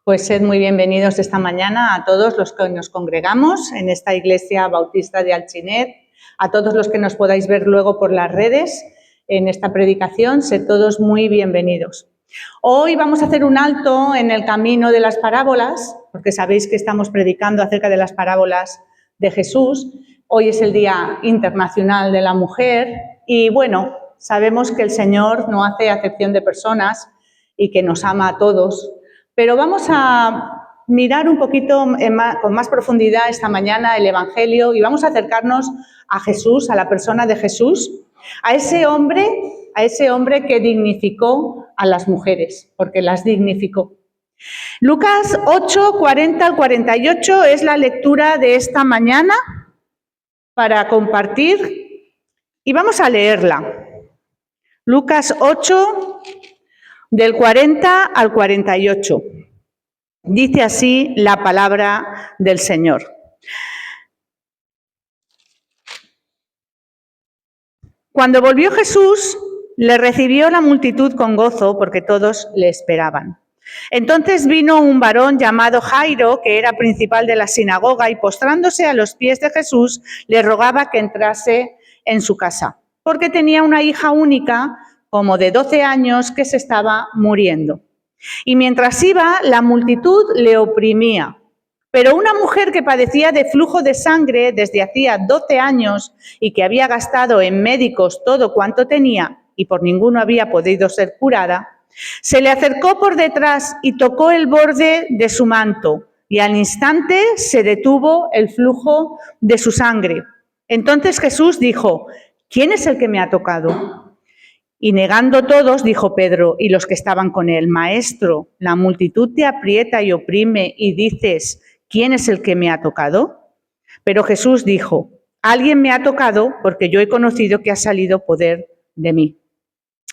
Pues sed muy bienvenidos esta mañana a todos los que nos congregamos en esta iglesia bautista de Alginet, a todos los que nos podáis ver luego por las redes en esta predicación, sed todos muy bienvenidos. Hoy vamos a hacer un alto en el camino de las parábolas, porque sabéis que estamos predicando acerca de las parábolas de Jesús. Hoy es el Día Internacional de la Mujer y bueno, sabemos que el Señor no hace acepción de personas y que nos ama a todos. Pero vamos a mirar un poquito con más profundidad esta mañana el Evangelio y vamos a acercarnos a Jesús, a la persona de Jesús, a ese hombre que dignificó a las mujeres, porque las dignificó. Lucas 8, 40 al 48 es la lectura de esta mañana para compartir y vamos a leerla. Lucas 8, del 40 al 48. Dice así la palabra del Señor. Cuando volvió Jesús, le recibió la multitud con gozo porque todos le esperaban. Entonces vino un varón llamado Jairo, que era principal de la sinagoga, y postrándose a los pies de Jesús, le rogaba que entrase en su casa, porque tenía una hija única, como de 12 años, que se estaba muriendo. Y mientras iba, la multitud le oprimía. Pero una mujer que padecía de flujo de sangre desde hacía 12 años y que había gastado en médicos todo cuanto tenía y por ninguno había podido ser curada, se le acercó por detrás y tocó el borde de su manto, y al instante se detuvo el flujo de su sangre. Entonces Jesús dijo: ¿Quién es el que me ha tocado? Y negando todos, dijo Pedro y los que estaban con él: Maestro, la multitud te aprieta y oprime y dices: ¿quién es el que me ha tocado? Pero Jesús dijo: alguien me ha tocado porque yo he conocido que ha salido poder de mí.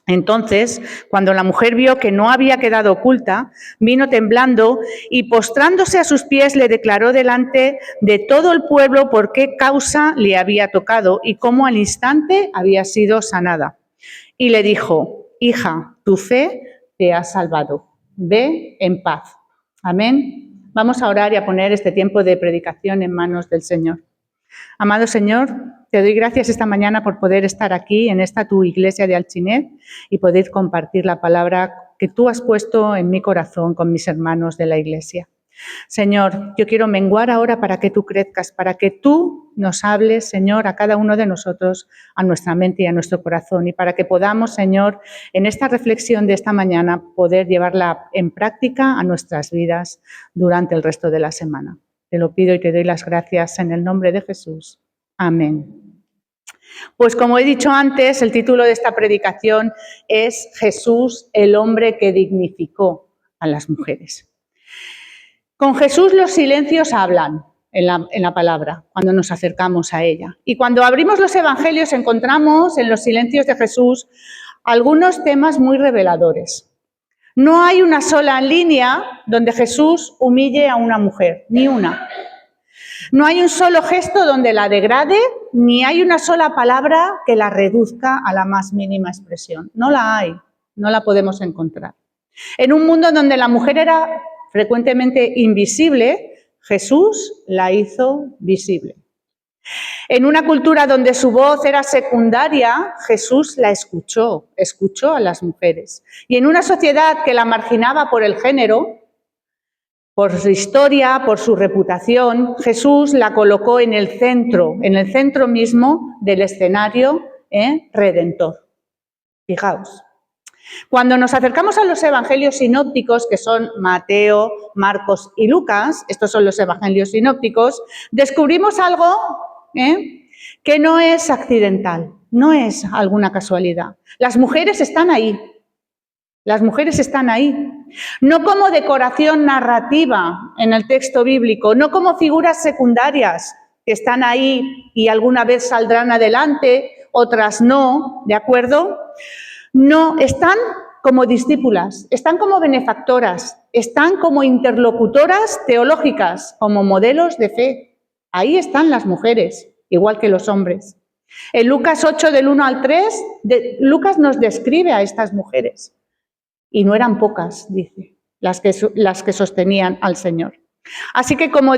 Entonces, cuando la mujer vio que no había quedado oculta, vino temblando y postrándose a sus pies le declaró delante de todo el pueblo por qué causa le había tocado y cómo al instante había sido sanada. Y le dijo: hija, tu fe te ha salvado. Ve en paz. Amén. Vamos a orar y a poner este tiempo de predicación en manos del Señor. Amado Señor, te doy gracias esta mañana por poder estar aquí en esta tu iglesia de Alginet y poder compartir la palabra que tú has puesto en mi corazón con mis hermanos de la iglesia. Señor, yo quiero menguar ahora para que tú crezcas, para que tú nos hables, Señor, a cada uno de nosotros, a nuestra mente y a nuestro corazón, y para que podamos, Señor, en esta reflexión de esta mañana, poder llevarla en práctica a nuestras vidas durante el resto de la semana. Te lo pido y te doy las gracias en el nombre de Jesús. Amén. Pues como he dicho antes, el título de esta predicación es Jesús, el hombre que dignificó a las mujeres. Con Jesús los silencios hablan en la palabra, cuando nos acercamos a ella. Y cuando abrimos los evangelios encontramos en los silencios de Jesús algunos temas muy reveladores. No hay una sola línea donde Jesús humille a una mujer, ni una. No hay un solo gesto donde la degrade, ni hay una sola palabra que la reduzca a la más mínima expresión. No la hay, no la podemos encontrar. En un mundo donde la mujer era frecuentemente invisible, Jesús la hizo visible. En una cultura donde su voz era secundaria, Jesús la escuchó a las mujeres. Y en una sociedad que la marginaba por el género, por su historia, por su reputación, Jesús la colocó en el centro mismo del escenario redentor. Fijaos. Cuando nos acercamos a los evangelios sinópticos, que son Mateo, Marcos y Lucas, estos son los evangelios sinópticos, descubrimos algo que no es accidental, no es alguna casualidad. Las mujeres están ahí. Las mujeres están ahí, no como decoración narrativa en el texto bíblico, no como figuras secundarias que están ahí y alguna vez saldrán adelante, otras no, ¿de acuerdo? No, están como discípulas, están como benefactoras, están como interlocutoras teológicas, como modelos de fe. Ahí están las mujeres, igual que los hombres. En Lucas 8, del 1 al 3, Lucas nos describe a estas mujeres. Y no eran pocas, dice. las que sostenían al Señor. Así que, como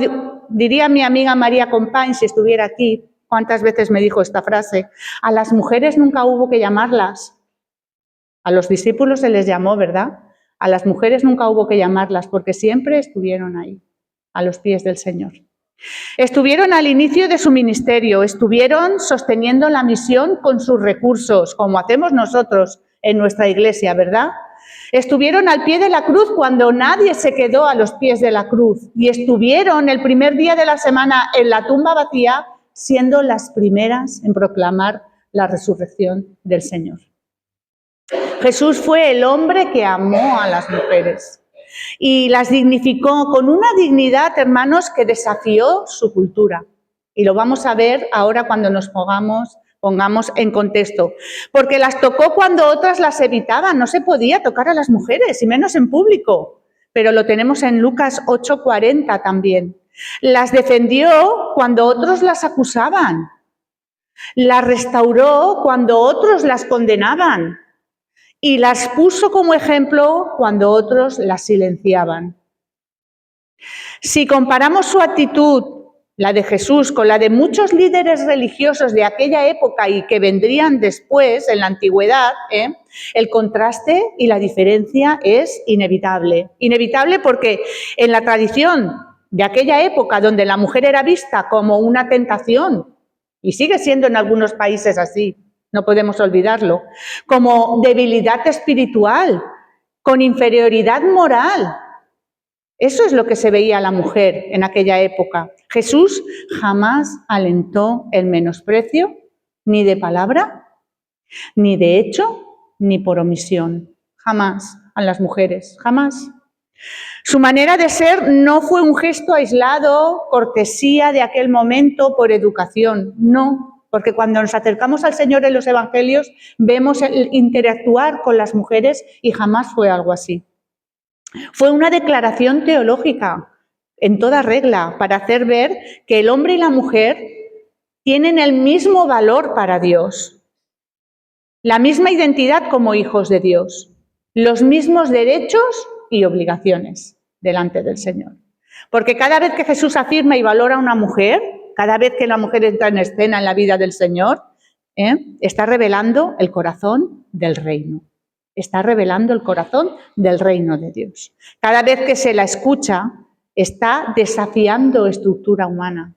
diría mi amiga María Compañ, si estuviera aquí, ¿cuántas veces me dijo esta frase? A las mujeres nunca hubo que llamarlas. A los discípulos se les llamó, ¿verdad? A las mujeres nunca hubo que llamarlas porque siempre estuvieron ahí, a los pies del Señor. Estuvieron al inicio de su ministerio, estuvieron sosteniendo la misión con sus recursos, como hacemos nosotros en nuestra iglesia, ¿verdad? Estuvieron al pie de la cruz cuando nadie se quedó a los pies de la cruz y estuvieron el primer día de la semana en la tumba vacía, siendo las primeras en proclamar la resurrección del Señor. Jesús fue el hombre que amó a las mujeres y las dignificó con una dignidad, hermanos, que desafió su cultura. Y lo vamos a ver ahora cuando nos pongamos en contexto. Porque las tocó cuando otras las evitaban. No se podía tocar a las mujeres, y menos en público. Pero lo tenemos en Lucas 8:40 también. Las defendió cuando otros las acusaban. Las restauró cuando otros las condenaban. Y las puso como ejemplo cuando otros las silenciaban. Si comparamos su actitud, la de Jesús, con la de muchos líderes religiosos de aquella época y que vendrían después, en la antigüedad, el contraste y la diferencia es inevitable. Inevitable porque en la tradición de aquella época, donde la mujer era vista como una tentación, y sigue siendo en algunos países así, no podemos olvidarlo, como debilidad espiritual, con inferioridad moral. Eso es lo que se veía a la mujer en aquella época. Jesús jamás alentó el menosprecio, ni de palabra, ni de hecho, ni por omisión. Jamás a las mujeres, jamás. Su manera de ser no fue un gesto aislado, cortesía de aquel momento por educación, no. Porque cuando nos acercamos al Señor en los Evangelios, vemos el interactuar con las mujeres y jamás fue algo así. Fue una declaración teológica, en toda regla, para hacer ver que el hombre y la mujer tienen el mismo valor para Dios, la misma identidad como hijos de Dios, los mismos derechos y obligaciones delante del Señor. Porque cada vez que Jesús afirma y valora a una mujer, cada vez que la mujer entra en escena en la vida del Señor, está revelando el corazón del reino. Está revelando el corazón del reino de Dios. Cada vez que se la escucha, está desafiando estructura humana.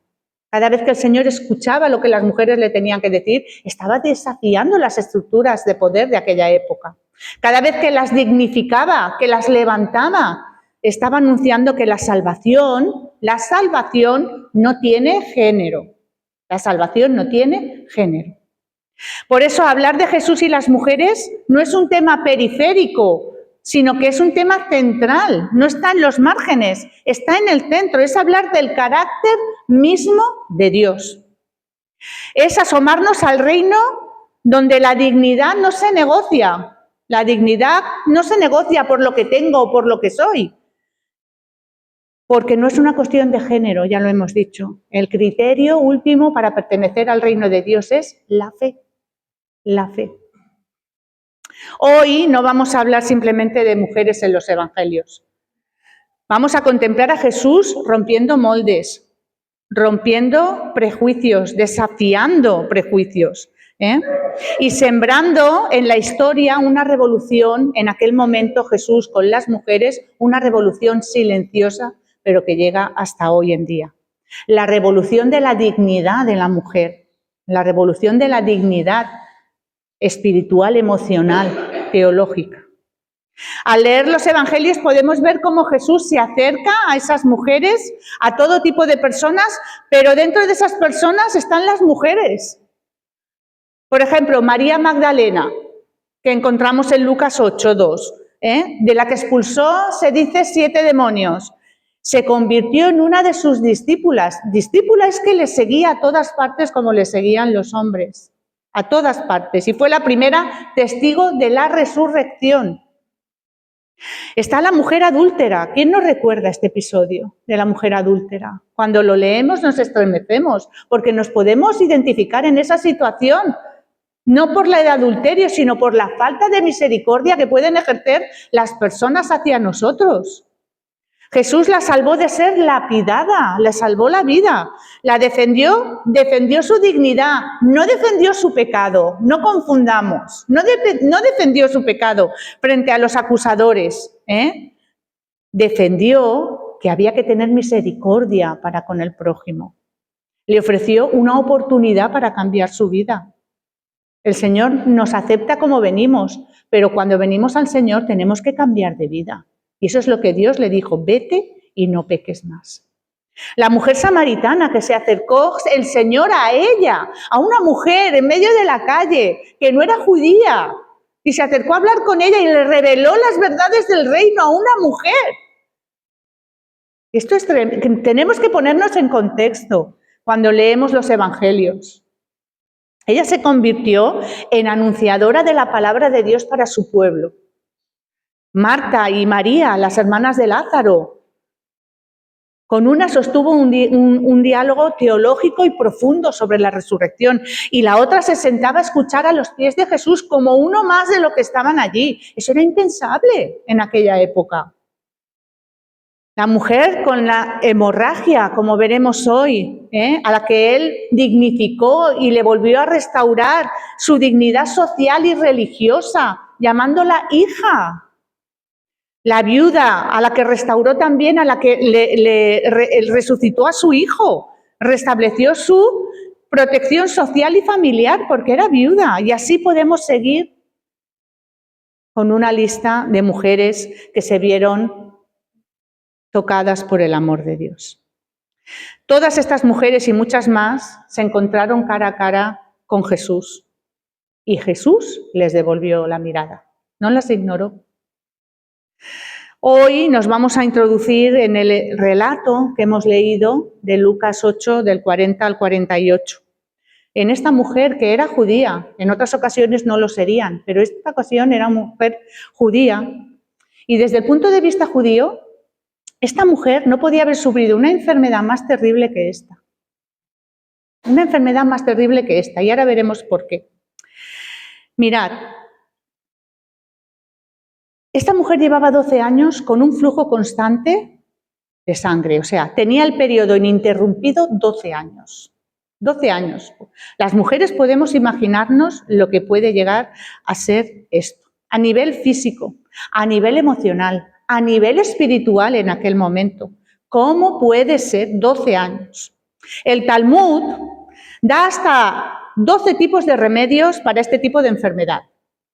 Cada vez que el Señor escuchaba lo que las mujeres le tenían que decir, estaba desafiando las estructuras de poder de aquella época. Cada vez que las dignificaba, que las levantaba, estaba anunciando que la salvación no tiene género. La salvación no tiene género. Por eso hablar de Jesús y las mujeres no es un tema periférico, sino que es un tema central. No está en los márgenes, está en el centro. Es hablar del carácter mismo de Dios. Es asomarnos al reino donde la dignidad no se negocia. La dignidad no se negocia por lo que tengo o por lo que soy. Porque no es una cuestión de género, ya lo hemos dicho. El criterio último para pertenecer al reino de Dios es la fe. La fe. Hoy no vamos a hablar simplemente de mujeres en los evangelios. Vamos a contemplar a Jesús rompiendo moldes, rompiendo prejuicios, desafiando prejuicios, y sembrando en la historia una revolución, en aquel momento Jesús con las mujeres, una revolución silenciosa, pero que llega hasta hoy en día. La revolución de la dignidad de la mujer, la revolución de la dignidad espiritual, emocional, teológica. Al leer los evangelios podemos ver cómo Jesús se acerca a esas mujeres, a todo tipo de personas, pero dentro de esas personas están las mujeres. Por ejemplo, María Magdalena, que encontramos en Lucas 8:2, de la que expulsó, se dice, 7 demonios. Se convirtió en una de sus discípulas. Discípula es que le seguía a todas partes como le seguían los hombres. A todas partes. Y fue la primera testigo de la resurrección. Está la mujer adúltera. ¿Quién nos recuerda este episodio de la mujer adúltera? Cuando lo leemos nos estremecemos, porque nos podemos identificar en esa situación. No por la de adulterio, sino por la falta de misericordia que pueden ejercer las personas hacia nosotros. Jesús la salvó de ser lapidada, le salvó la vida, la defendió su dignidad, no defendió su pecado, no confundamos, no defendió su pecado frente a los acusadores, defendió que había que tener misericordia para con el prójimo. Le ofreció una oportunidad para cambiar su vida. El Señor nos acepta como venimos, pero cuando venimos al Señor tenemos que cambiar de vida. Y eso es lo que Dios le dijo, vete y no peques más. La mujer samaritana que se acercó el Señor a ella, a una mujer en medio de la calle que no era judía, y se acercó a hablar con ella y le reveló las verdades del reino a una mujer. Esto es tremendo. Tenemos que ponernos en contexto cuando leemos los evangelios. Ella se convirtió en anunciadora de la palabra de Dios para su pueblo. Marta y María, las hermanas de Lázaro, con una sostuvo un diálogo teológico y profundo sobre la resurrección y la otra se sentaba a escuchar a los pies de Jesús como uno más de los que estaban allí. Eso era impensable en aquella época. La mujer con la hemorragia, como veremos hoy, a la que él dignificó y le volvió a restaurar su dignidad social y religiosa, llamándola hija. La viuda, a la que restauró también, a la que resucitó a su hijo, restableció su protección social y familiar porque era viuda. Y así podemos seguir con una lista de mujeres que se vieron tocadas por el amor de Dios. Todas estas mujeres y muchas más se encontraron cara a cara con Jesús y Jesús les devolvió la mirada, no las ignoró. Hoy nos vamos a introducir en el relato que hemos leído de Lucas 8, del 40 al 48. En esta mujer que era judía, en otras ocasiones no lo serían, pero esta ocasión era una mujer judía. Y desde el punto de vista judío, esta mujer no podía haber sufrido una enfermedad más terrible que esta. Una enfermedad más terrible que esta, y ahora veremos por qué. Mirad, esta mujer llevaba 12 años con un flujo constante de sangre, o sea, tenía el periodo ininterrumpido 12 años. 12 años. Las mujeres podemos imaginarnos lo que puede llegar a ser esto, a nivel físico, a nivel emocional, a nivel espiritual en aquel momento. ¿Cómo puede ser 12 años? El Talmud da hasta 12 tipos de remedios para este tipo de enfermedad,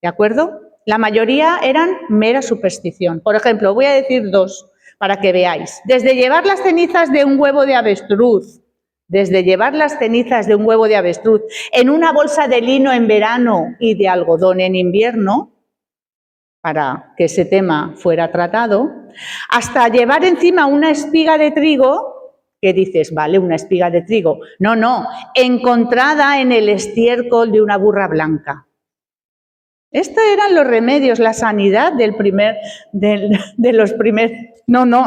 ¿de acuerdo? La mayoría eran mera superstición. Por ejemplo, voy a decir 2 para que veáis. Desde llevar las cenizas de un huevo de avestruz, en una bolsa de lino en verano y de algodón en invierno, para que ese tema fuera tratado, hasta llevar encima una espiga de trigo, que dices, vale, una espiga de trigo. No, encontrada en el estiércol de una burra blanca. Estos eran los remedios, la sanidad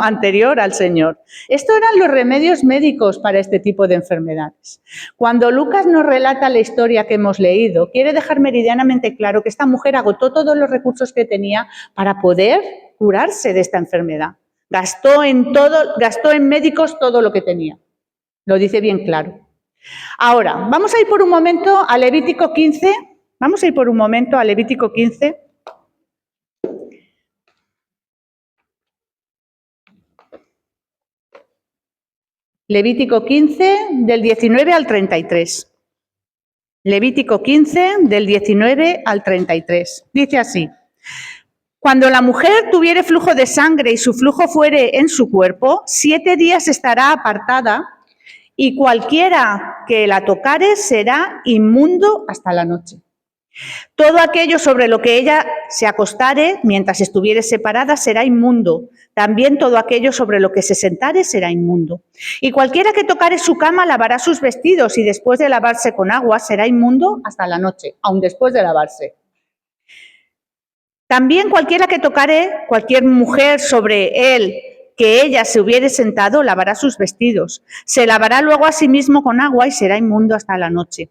anterior al Señor. Estos eran los remedios médicos para este tipo de enfermedades. Cuando Lucas nos relata la historia que hemos leído, quiere dejar meridianamente claro que esta mujer agotó todos los recursos que tenía para poder curarse de esta enfermedad. Gastó en médicos todo lo que tenía. Lo dice bien claro. Ahora, vamos a ir por un momento a Levítico 15. Vamos a ir por un momento a Levítico 15. Levítico 15, del 19 al 33. Levítico 15, del 19 al 33. Dice así: cuando la mujer tuviere flujo de sangre y su flujo fuere en su cuerpo, 7 días estará apartada, y cualquiera que la tocare será inmundo hasta la noche. Todo aquello sobre lo que ella se acostare mientras estuviere separada será inmundo. También todo aquello sobre lo que se sentare será inmundo. Y cualquiera que tocare su cama lavará sus vestidos y después de lavarse con agua será inmundo hasta la noche, aun después de lavarse. También cualquiera que tocare cualquier mujer sobre él que ella se hubiere sentado lavará sus vestidos. Se lavará luego a sí mismo con agua y será inmundo hasta la noche.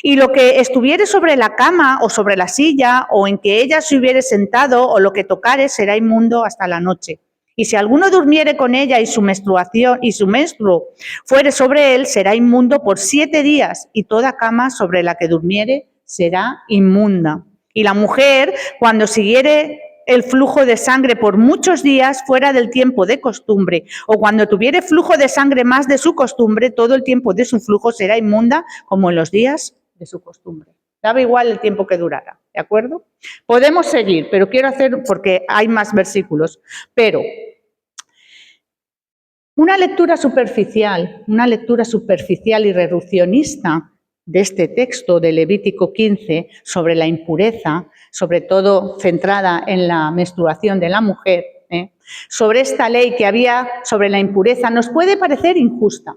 Y lo que estuviere sobre la cama o sobre la silla o en que ella se hubiere sentado o lo que tocare será inmundo hasta la noche. Y si alguno durmiere con ella y su menstruo fuere sobre él, será inmundo por 7 días, y toda cama sobre la que durmiere será inmunda. Y la mujer, cuando siguiere el flujo de sangre por muchos días fuera del tiempo de costumbre, o cuando tuviere flujo de sangre más de su costumbre, todo el tiempo de su flujo será inmunda como en los días de su costumbre. Daba igual el tiempo que durara, ¿de acuerdo? Podemos seguir, pero quiero hacer, porque hay más versículos, pero una lectura superficial y reduccionista de este texto de Levítico 15 sobre la impureza, sobre todo centrada en la menstruación de la mujer, sobre esta ley que había sobre la impureza, nos puede parecer injusta,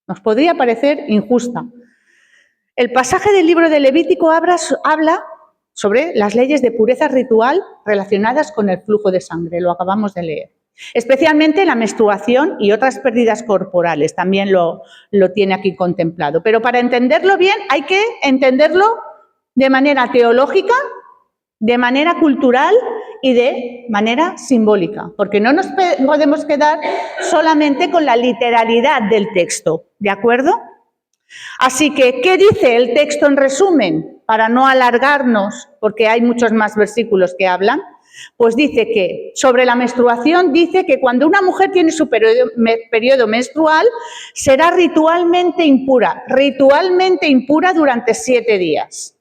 nos podría parecer injusta. El pasaje del libro de Levítico habla sobre las leyes de pureza ritual relacionadas con el flujo de sangre, lo acabamos de leer. Especialmente la menstruación y otras pérdidas corporales, también lo tiene aquí contemplado. Pero para entenderlo bien hay que entenderlo de manera teológica, de manera cultural y de manera simbólica, porque no nos podemos quedar solamente con la literalidad del texto, ¿de acuerdo? Así que, ¿qué dice el texto en resumen? Para no alargarnos, porque hay muchos más versículos que hablan, pues dice que sobre la menstruación dice que cuando una mujer tiene su periodo menstrual será ritualmente impura durante 7 días.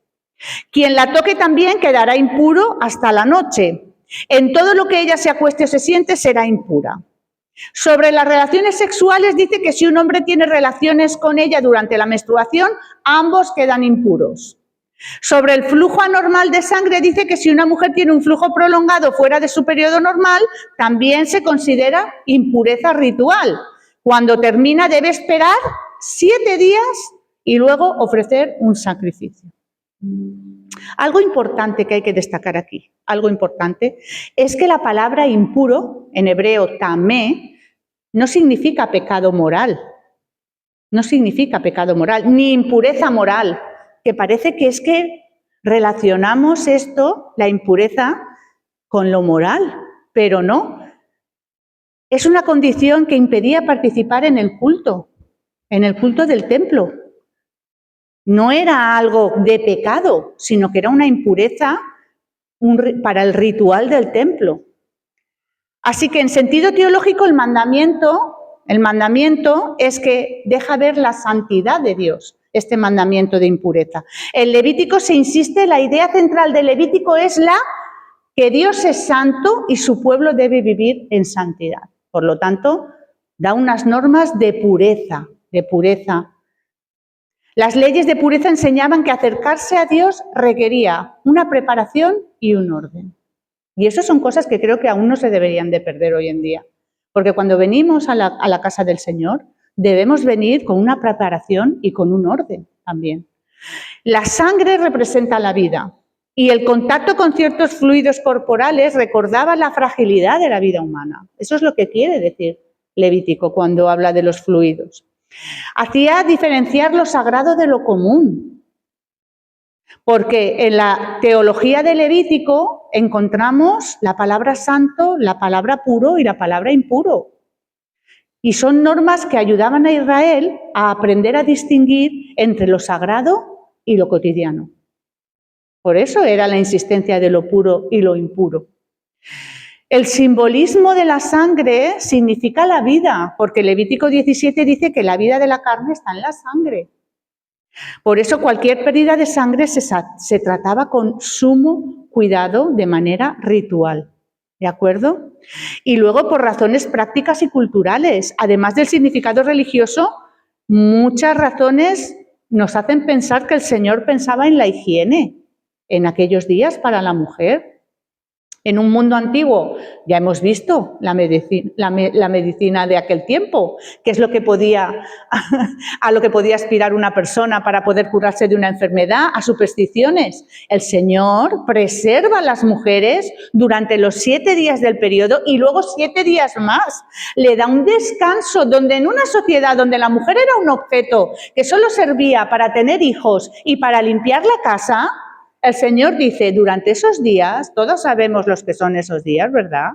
Quien la toque también quedará impuro hasta la noche. En todo lo que ella se acueste o se siente será impura. Sobre las relaciones sexuales dice que si un hombre tiene relaciones con ella durante la menstruación, ambos quedan impuros. Sobre el flujo anormal de sangre dice que si una mujer tiene un flujo prolongado fuera de su periodo normal, también se considera impureza ritual. Cuando termina debe esperar 7 días y luego ofrecer un sacrificio. Algo importante que hay que destacar aquí, algo importante, es que la palabra impuro, en hebreo tamé, no significa pecado moral, ni impureza moral, que parece que es que relacionamos esto, la impureza, con lo moral, pero no. Es una condición que impedía participar en el culto del templo. No era algo de pecado, sino que era una impureza para el ritual del templo. Así que en sentido teológico el mandamiento es que deja ver la santidad de Dios, este mandamiento de impureza. En Levítico se insiste, la idea central de Levítico es la que Dios es santo y su pueblo debe vivir en santidad. Por lo tanto, da unas normas de pureza. Las leyes de pureza enseñaban que acercarse a Dios requería una preparación y un orden. Y eso son cosas que creo que aún no se deberían de perder hoy en día. Porque cuando venimos a la casa del Señor, debemos venir con una preparación y con un orden también. La sangre representa la vida y el contacto con ciertos fluidos corporales recordaba la fragilidad de la vida humana. Eso es lo que quiere decir Levítico cuando habla de los fluidos. Hacía diferenciar lo sagrado de lo común. Porque en la teología de Levítico encontramos la palabra santo, la palabra puro y la palabra impuro. Y son normas que ayudaban a Israel a aprender a distinguir entre lo sagrado y lo cotidiano. Por eso era la insistencia de lo puro y lo impuro. El simbolismo de la sangre significa la vida, porque Levítico 17 dice que la vida de la carne está en la sangre. Por eso cualquier pérdida de sangre se trataba con sumo cuidado de manera ritual, ¿de acuerdo? Y luego por razones prácticas y culturales, además del significado religioso, muchas razones nos hacen pensar que el Señor pensaba en la higiene en aquellos días para la mujer. En un mundo antiguo ya hemos visto la medicina de aquel tiempo, que es lo que a lo que podía aspirar una persona para poder curarse de una enfermedad, a supersticiones. El Señor preserva a las mujeres durante los 7 días del periodo y luego 7 días más. Le da un descanso donde en una sociedad donde la mujer era un objeto que solo servía para tener hijos y para limpiar la casa, el Señor dice, durante esos días, todos sabemos los que son esos días, ¿verdad?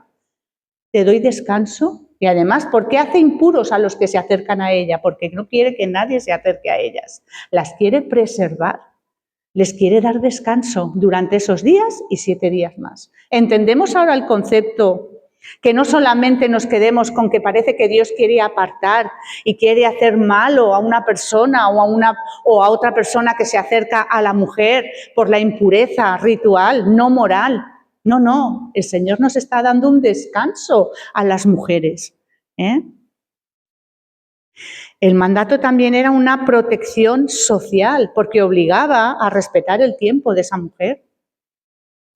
te doy descanso. Y además, ¿por qué hace impuros a los que se acercan a ella? Porque no quiere que nadie se acerque a ellas. Las quiere preservar. Les quiere dar descanso durante esos días y 7 días más. ¿Entendemos ahora el concepto? Que no solamente nos quedemos con que parece que Dios quiere apartar y quiere hacer malo a una persona o a otra persona que se acerca a la mujer por la impureza ritual, no moral. No, no, el Señor nos está dando un descanso a las mujeres, ¿eh? El mandato también era una protección social, porque obligaba a respetar el tiempo de esa mujer.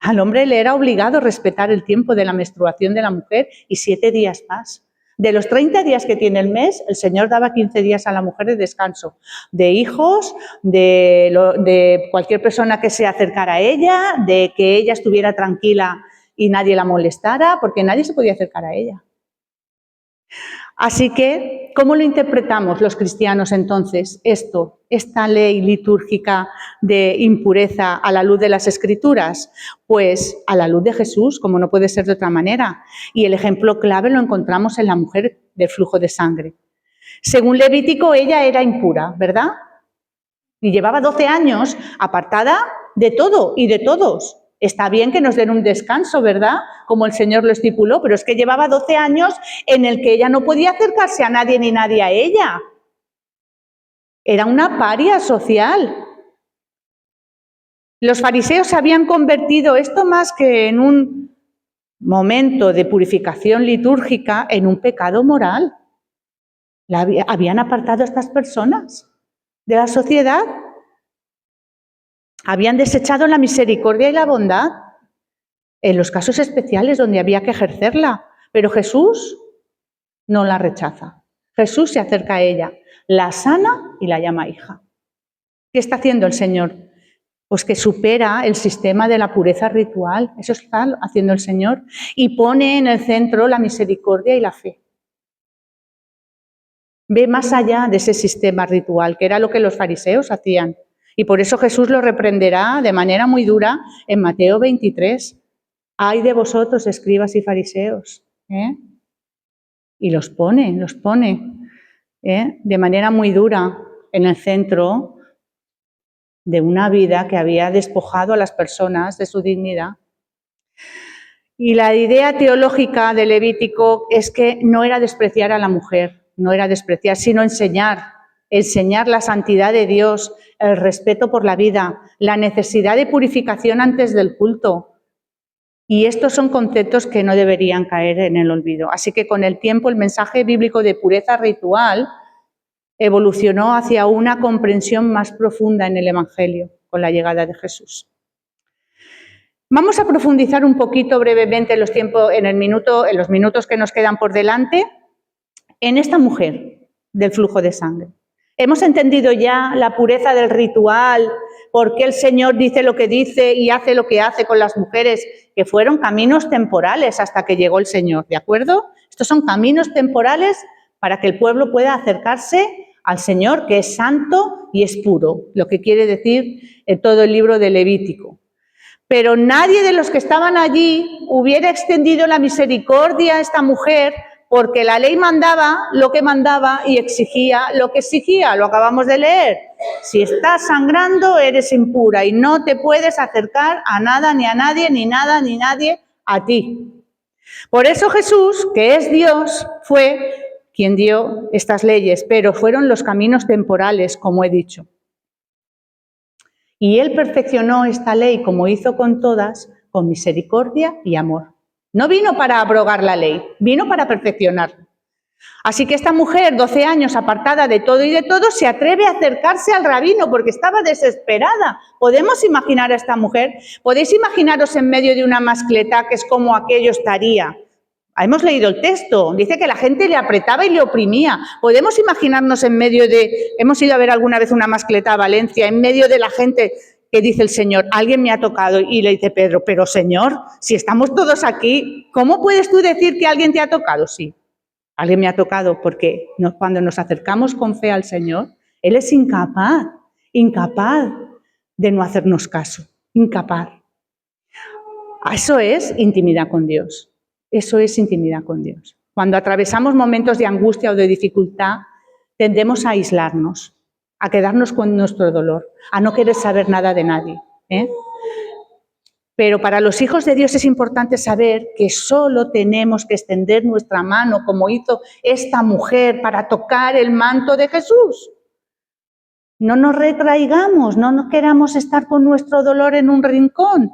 Al hombre le era obligado respetar el tiempo de la menstruación de la mujer y 7 días más. De los 30 días que tiene el mes, el Señor daba 15 días a la mujer de descanso, de hijos, de cualquier persona que se acercara a ella, de que ella estuviera tranquila y nadie la molestara, porque nadie se podía acercar a ella. Así que, ¿cómo lo interpretamos los cristianos entonces esta ley litúrgica de impureza a la luz de las Escrituras? Pues a la luz de Jesús, como no puede ser de otra manera. Y el ejemplo clave lo encontramos en la mujer del flujo de sangre. Según Levítico, ella era impura, ¿verdad? Y llevaba 12 años apartada de todo y de todos. Está bien que nos den un descanso, ¿verdad? Como el Señor lo estipuló, pero es que llevaba 12 años en el que ella no podía acercarse a nadie ni nadie a ella. Era una paria social. Los fariseos se habían convertido, esto más que en un momento de purificación litúrgica, en un pecado moral. Habían apartado a estas personas de la sociedad. Habían desechado la misericordia y la bondad en los casos especiales donde había que ejercerla, pero Jesús no la rechaza. Jesús se acerca a ella, la sana y la llama hija. ¿Qué está haciendo el Señor? Pues que supera el sistema de la pureza ritual, eso está haciendo el Señor, y pone en el centro la misericordia y la fe. Ve más allá de ese sistema ritual, que era lo que los fariseos hacían. Y por eso Jesús lo reprenderá de manera muy dura en Mateo 23. ¡Ay de vosotros, escribas y fariseos! Y los pone de manera muy dura en el centro de una vida que había despojado a las personas de su dignidad. Y la idea teológica de Levítico es que no era despreciar a la mujer, no era despreciar, sino enseñar la santidad de Dios, el respeto por la vida, la necesidad de purificación antes del culto. Y estos son conceptos que no deberían caer en el olvido. Así que con el tiempo el mensaje bíblico de pureza ritual evolucionó hacia una comprensión más profunda en el Evangelio con la llegada de Jesús. Vamos a profundizar un poquito brevemente en los minutos que nos quedan por delante en esta mujer del flujo de sangre. Hemos entendido ya la pureza del ritual, por qué el Señor dice lo que dice y hace lo que hace con las mujeres, que fueron caminos temporales hasta que llegó el Señor, ¿de acuerdo? Estos son caminos temporales para que el pueblo pueda acercarse al Señor, que es santo y es puro, lo que quiere decir todo el libro de Levítico. Pero nadie de los que estaban allí hubiera extendido la misericordia a esta mujer, porque la ley mandaba lo que mandaba y exigía lo que exigía, lo acabamos de leer. Si estás sangrando, eres impura y no te puedes acercar a nada, ni a nadie, ni nada, ni nadie a ti. Por eso Jesús, que es Dios, fue quien dio estas leyes, pero fueron los caminos temporales, como he dicho. Y Él perfeccionó esta ley, como hizo con todas, con misericordia y amor. No vino para abrogar la ley, vino para perfeccionarla. Así que esta mujer, 12 años apartada de todo y de todos, se atreve a acercarse al rabino porque estaba desesperada. ¿Podemos imaginar a esta mujer? ¿Podéis imaginaros en medio de una mascletá, que es como aquello estaría? Hemos leído el texto, dice que la gente le apretaba y le oprimía. Podemos imaginarnos en medio hemos ido a ver alguna vez una mascletá a Valencia, en medio de la gente que dice el Señor, alguien me ha tocado, y le dice Pedro, pero Señor, si estamos todos aquí, ¿cómo puedes tú decir que alguien te ha tocado? Sí, alguien me ha tocado, porque cuando nos acercamos con fe al Señor, Él es incapaz de no hacernos caso, incapaz. Eso es intimidad con Dios. Eso es intimidad con Dios. Cuando atravesamos momentos de angustia o de dificultad, tendemos a aislarnos, a quedarnos con nuestro dolor, a no querer saber nada de nadie, ¿eh? Pero para los hijos de Dios es importante saber que solo tenemos que extender nuestra mano, como hizo esta mujer, para tocar el manto de Jesús. No nos retraigamos, no nos queramos estar con nuestro dolor en un rincón.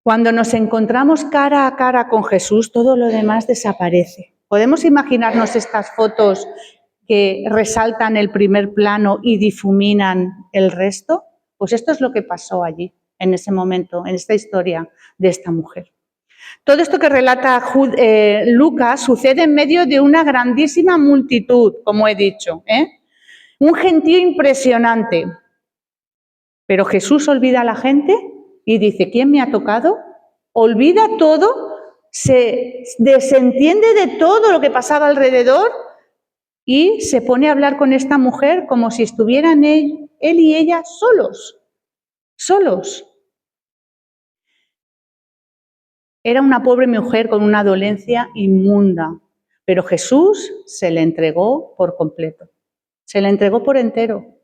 Cuando nos encontramos cara a cara con Jesús, todo lo demás desaparece. ¿Podemos imaginarnos estas fotos que resaltan el primer plano y difuminan el resto? Pues esto es lo que pasó allí, en ese momento, en esta historia de esta mujer. Todo esto que relata Lucas sucede en medio de una grandísima multitud, como he dicho, un gentío impresionante. Pero Jesús olvida a la gente y dice, ¿quién me ha tocado? Olvida todo, se desentiende de todo lo que pasaba alrededor y se pone a hablar con esta mujer como si estuvieran él y ella solos. Era una pobre mujer con una dolencia inmunda, pero Jesús se le entregó por completo, se le entregó por entero,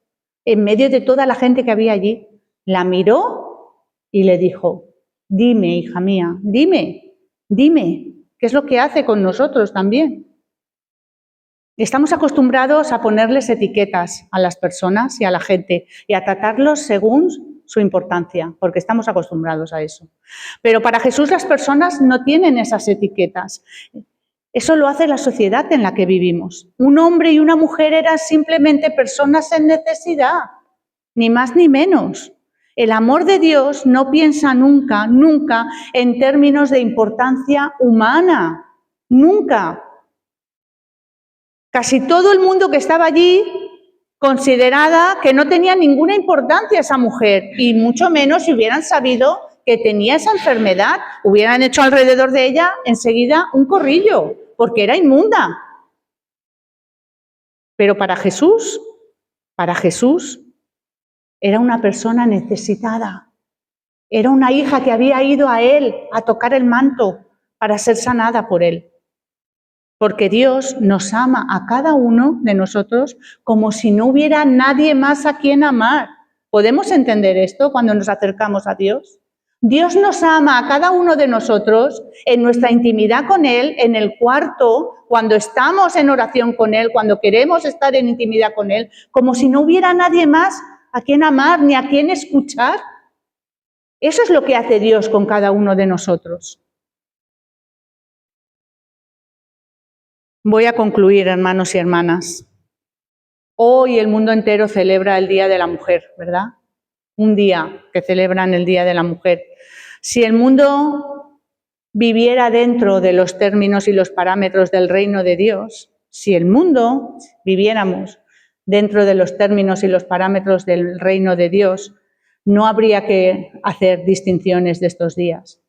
en medio de toda la gente que había allí. La miró y le dijo, dime, hija mía, dime, ¿qué es lo que hace con nosotros también? Estamos acostumbrados a ponerles etiquetas a las personas y a la gente y a tratarlos según su importancia, porque estamos acostumbrados a eso. Pero para Jesús las personas no tienen esas etiquetas. Eso lo hace la sociedad en la que vivimos. Un hombre y una mujer eran simplemente personas en necesidad, ni más ni menos. El amor de Dios no piensa nunca en términos de importancia humana, nunca. Casi todo el mundo que estaba allí consideraba que no tenía ninguna importancia esa mujer, y mucho menos si hubieran sabido que tenía esa enfermedad, hubieran hecho alrededor de ella enseguida un corrillo, porque era inmunda. Pero para Jesús era una persona necesitada, era una hija que había ido a él a tocar el manto para ser sanada por él. Porque Dios nos ama a cada uno de nosotros como si no hubiera nadie más a quien amar. ¿Podemos entender esto cuando nos acercamos a Dios? Dios nos ama a cada uno de nosotros en nuestra intimidad con Él, en el cuarto, cuando estamos en oración con Él, cuando queremos estar en intimidad con Él, como si no hubiera nadie más a quien amar ni a quien escuchar. Eso es lo que hace Dios con cada uno de nosotros. Voy a concluir, hermanos y hermanas. Hoy el mundo entero celebra el Día de la Mujer, ¿verdad? Un día que celebran el Día de la Mujer. Si el mundo viviera dentro de los términos y los parámetros del reino de Dios, si el mundo viviéramos dentro de los términos y los parámetros del reino de Dios, no habría que hacer distinciones de estos días.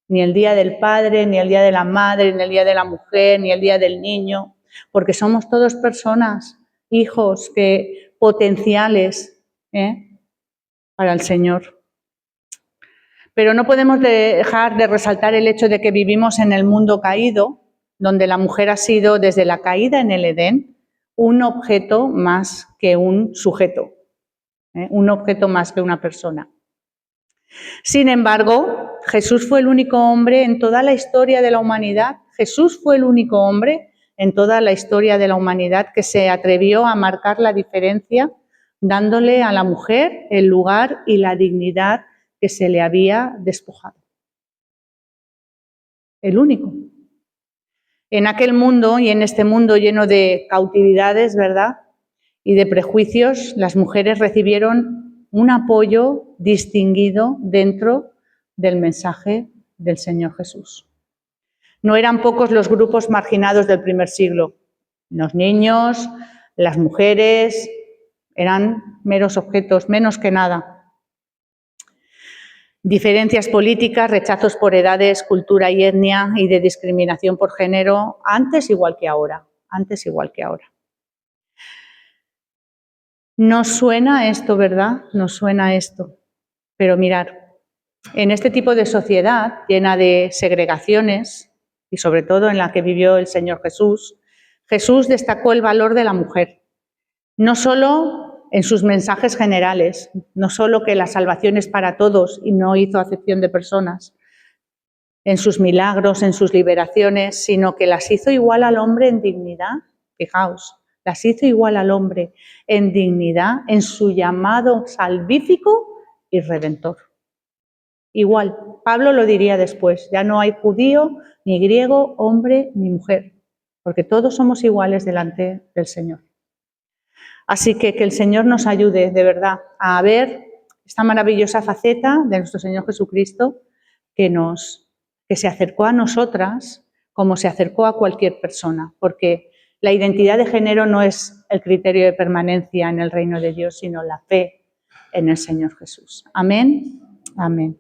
Ni el Día del Padre, ni el Día de la Madre, ni el Día de la Mujer, ni el Día del Niño, porque somos todos personas, hijos potenciales para el Señor. Pero no podemos dejar de resaltar el hecho de que vivimos en el mundo caído, donde la mujer ha sido, desde la caída en el Edén, un objeto más que un sujeto, un objeto más que una persona. Sin embargo, Jesús fue el único hombre en toda la historia de la humanidad. Jesús fue el único hombre en toda la historia de la humanidad que se atrevió a marcar la diferencia, dándole a la mujer el lugar y la dignidad que se le había despojado. El único. En aquel mundo y en este mundo lleno de cautividades, ¿verdad?, y de prejuicios, las mujeres recibieron un apoyo distinguido dentro del mensaje del Señor Jesús. No eran pocos los grupos marginados del primer siglo. Los niños, las mujeres, eran meros objetos, menos que nada. Diferencias políticas, rechazos por edades, cultura y etnia y de discriminación por género, antes igual que ahora. Nos suena esto, ¿verdad? Nos suena esto. Pero mirad, En este tipo de sociedad llena de segregaciones, y sobre todo en la que vivió el Señor Jesús, Jesús destacó el valor de la mujer, no solo en sus mensajes generales, no solo que la salvación es para todos y no hizo acepción de personas, en sus milagros, en sus liberaciones, sino que las hizo igual al hombre en dignidad. Fijaos, las hizo igual al hombre en dignidad, en su llamado salvífico y redentor. Igual, Pablo lo diría después, ya no hay judío, ni griego, hombre, ni mujer, porque todos somos iguales delante del Señor. Así que el Señor nos ayude de verdad a ver esta maravillosa faceta de nuestro Señor Jesucristo que se acercó a nosotras como se acercó a cualquier persona, porque la identidad de género no es el criterio de permanencia en el reino de Dios, sino la fe en el Señor Jesús. Amén. Amén.